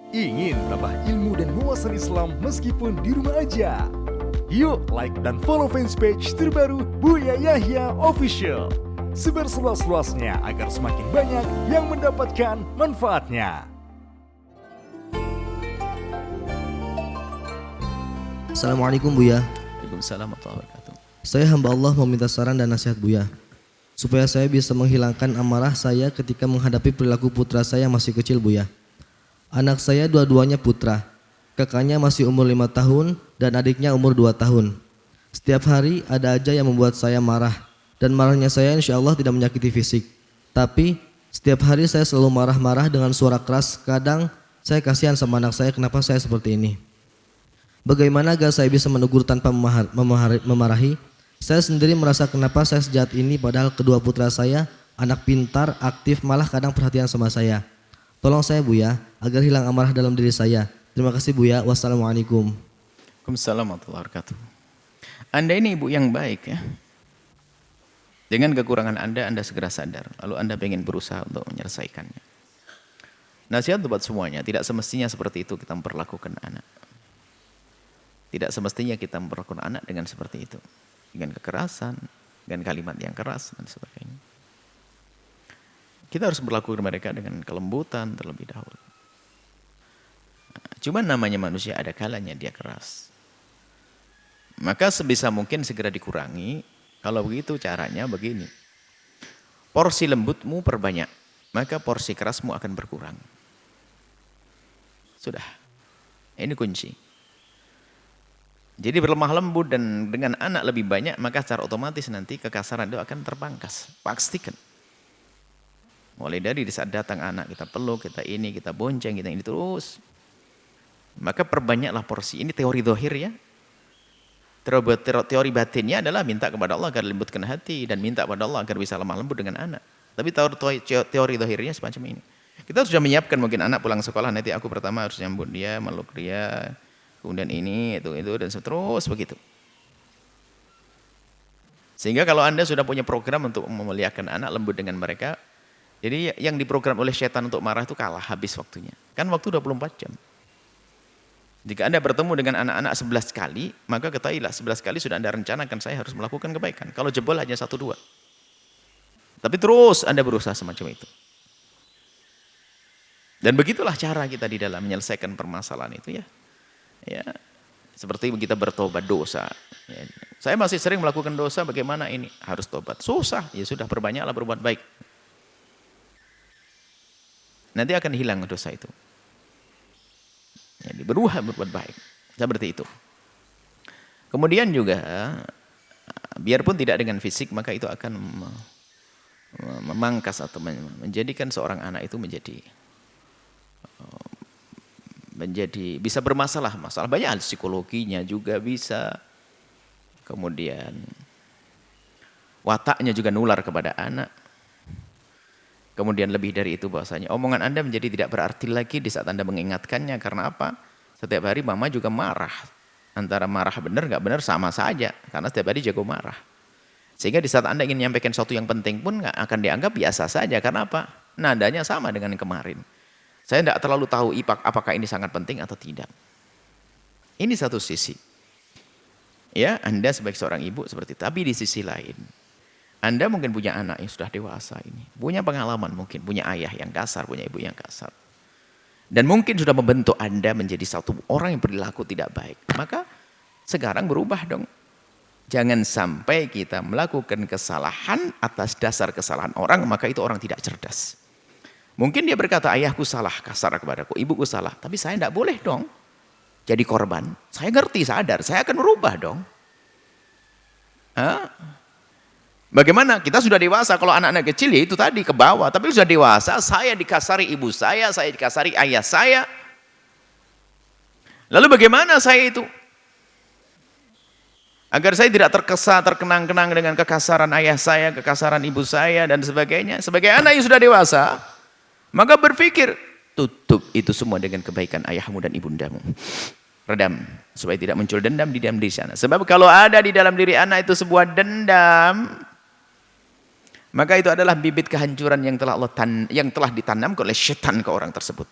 Ingin tambah ilmu dan wawasan Islam meskipun di rumah aja? Yuk like dan follow fanpage terbaru Buya Yahya Official. Sebar seluas-luasnya agar semakin banyak yang mendapatkan manfaatnya. Assalamualaikum Buya. Waalaikumsalam warahmatullahi wabarakatuh. Saya hamba Allah meminta saran dan nasihat Buya supaya saya bisa menghilangkan amarah saya ketika menghadapi perilaku putra saya yang masih kecil Buya. Anak saya dua-duanya putra. Kakaknya masih umur 5 tahun dan adiknya umur 2 tahun. Setiap hari ada aja yang membuat saya marah. Dan marahnya saya insya Allah tidak menyakiti fisik. Tapi setiap hari saya selalu marah-marah dengan suara keras. Kadang saya kasihan sama anak saya kenapa saya seperti ini. Bagaimana agar saya bisa menegur tanpa memarahi? Saya sendiri merasa kenapa saya sejahat ini padahal kedua putra saya anak pintar, aktif, malah kadang perhatian sama saya. Tolong saya Buya agar hilang amarah dalam diri saya. Terima kasih Buya. Wassalamualaikum. Waalaikumsalam warahmatullahi wabarakatuh. Anda ini ibu yang baik ya. Dengan kekurangan Anda segera sadar. Lalu Anda ingin berusaha untuk menyelesaikannya. Nasihat buat semuanya. Tidak semestinya seperti itu kita memperlakukan anak. Tidak semestinya kita memperlakukan anak dengan seperti itu. Dengan kekerasan, dengan kalimat yang keras dan sebagainya. Kita harus berlaku mereka dengan kelembutan terlebih dahulu. Cuma namanya manusia ada kalanya dia keras. Maka sebisa mungkin segera dikurangi. Kalau begitu caranya begini. Porsi lembutmu perbanyak, maka porsi kerasmu akan berkurang. Sudah. Ini kunci. Jadi berlemah lembut dan dengan anak lebih banyak, maka secara otomatis nanti kekasaran itu akan terpangkas. Pastikan. Mulai dari saat datang anak, kita peluk, kita ini, kita bonceng, kita ini terus. Maka perbanyaklah porsi. Ini teori zahir ya. Teori batinnya adalah minta kepada Allah agar lembutkan hati. Dan minta kepada Allah agar bisa lemah lembut dengan anak. Tapi teori zahirnya semacam ini. Kita sudah menyiapkan mungkin anak pulang sekolah. Nanti aku pertama harus nyambut dia, meluk dia. Kemudian ini, itu, dan terus begitu. Sehingga kalau Anda sudah punya program untuk memuliakan anak, lembut dengan mereka. Jadi yang diprogram oleh setan untuk marah itu kalah habis waktunya. Kan waktu 24 jam. Jika Anda bertemu dengan anak-anak 11 kali, maka ketahuilah 11 kali sudah Anda rencanakan saya harus melakukan kebaikan. Kalau jebol hanya 1-2. Tapi terus Anda berusaha semacam itu. Dan begitulah cara kita di dalam menyelesaikan permasalahan itu ya. Ya, seperti kita bertobat dosa. Ya. Saya masih sering melakukan dosa, bagaimana ini? Harus tobat. Susah, ya sudah perbanyaklah berbuat baik. Nanti akan hilang dosa itu. Jadi berusaha berbuat baik. Seperti itu. Kemudian juga, biarpun tidak dengan fisik, maka itu akan memangkas atau menjadikan seorang anak itu menjadi bisa bermasalah. Masalah banyak hal psikologinya juga bisa. Kemudian wataknya juga nular kepada anak. Kemudian lebih dari itu bahwasanya omongan Anda menjadi tidak berarti lagi di saat Anda mengingatkannya. Karena apa? Setiap hari mama juga marah. Antara marah benar nggak benar sama saja. Karena setiap hari jago marah. Sehingga di saat Anda ingin menyampaikan sesuatu yang penting pun nggak akan dianggap biasa saja. Karena apa? Nadanya sama dengan kemarin. Saya tidak terlalu tahu apakah ini sangat penting atau tidak. Ini satu sisi. Ya, Anda sebagai seorang ibu seperti itu. Tapi di sisi lain, Anda mungkin punya anak yang sudah dewasa ini. Punya pengalaman mungkin, punya ayah yang kasar, punya ibu yang kasar. Dan mungkin sudah membentuk Anda menjadi satu orang yang perilaku tidak baik. Maka sekarang berubah dong. Jangan sampai kita melakukan kesalahan atas dasar kesalahan orang, maka itu orang tidak cerdas. Mungkin dia berkata, ayahku salah, kasar kepadaku, ibuku salah. Tapi saya tidak boleh dong jadi korban. Saya ngerti, sadar, saya akan berubah dong. Hah? Bagaimana? Kita sudah dewasa, kalau anak-anak kecil ya itu tadi ke bawah. Tapi sudah dewasa, saya dikasari ibu saya dikasari ayah saya. Lalu bagaimana saya itu? Agar saya tidak terkenang-kenang dengan kekasaran ayah saya, kekasaran ibu saya, dan sebagainya. Sebagai anak yang sudah dewasa, maka berpikir, tutup itu semua dengan kebaikan ayahmu dan ibundamu. Redam, supaya tidak muncul dendam di dalam diri sana. Sebab kalau ada di dalam diri anak itu sebuah dendam, maka itu adalah bibit kehancuran yang telah ditanamkan oleh syaitan ke orang tersebut.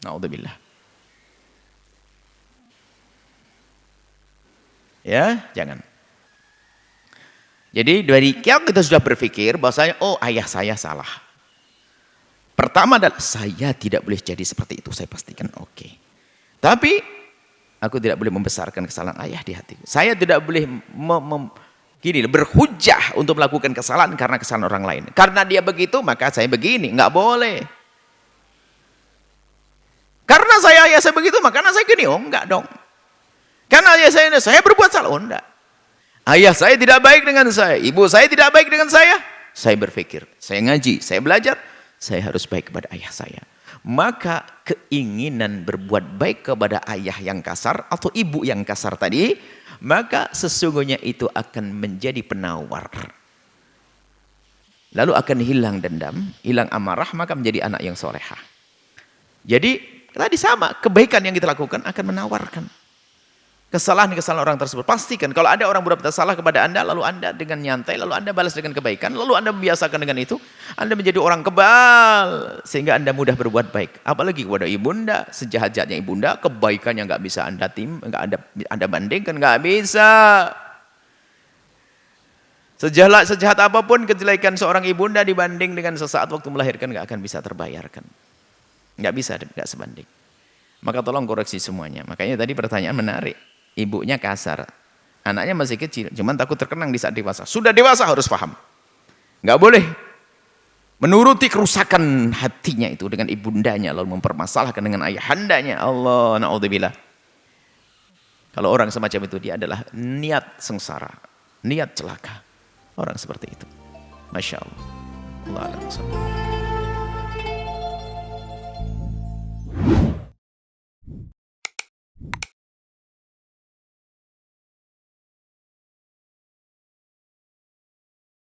Naudzubillah. Ya, jangan. Jadi dari kita sudah berpikir bahwasanya oh ayah saya salah. Pertama adalah saya tidak boleh jadi seperti itu, saya pastikan oke. Tapi aku tidak boleh membesarkan kesalahan ayah di hatiku. Saya tidak boleh berhujah untuk melakukan kesalahan karena kesalahan orang lain. Karena dia begitu maka saya begini, nggak boleh. Karena ayah saya begitu maka anak saya gini, oh enggak dong. Karena ayah saya berbuat salah, oh enggak. Ayah saya tidak baik dengan saya, ibu saya tidak baik dengan saya berpikir, saya ngaji, saya belajar, saya harus baik kepada ayah saya. Maka keinginan berbuat baik kepada ayah yang kasar atau ibu yang kasar tadi, maka sesungguhnya itu akan menjadi penawar. Lalu akan hilang dendam, hilang amarah, maka menjadi anak yang solehah. Jadi tadi sama, kebaikan yang kita lakukan akan menawarkan. Kesalahan-kesalahan orang tersebut. Pastikan kalau ada orang berbuat salah kepada Anda, lalu Anda dengan nyantai, lalu Anda balas dengan kebaikan, lalu Anda membiasakan dengan itu, Anda menjadi orang kebal, sehingga Anda mudah berbuat baik. Apalagi kepada ibunda, sejahat-jahatnya ibunda, kebaikan yang nggak bisa Anda bandingkan, nggak bisa. Sejahat apapun kejelekan seorang ibunda dibanding dengan sesaat waktu melahirkan nggak akan bisa terbayarkan. Nggak bisa, nggak sebanding. Maka tolong koreksi semuanya. Makanya tadi pertanyaan menarik. Ibunya kasar, anaknya masih kecil, cuman takut terkenang di saat dewasa. Sudah dewasa harus paham, nggak boleh menuruti kerusakan hatinya itu dengan ibundanya, lalu mempermasalahkan dengan ayahandanya. Allah, naudzubillah. Kalau orang semacam itu dia adalah niat sengsara, niat celaka. Orang seperti itu, masya Allah. Allah alam.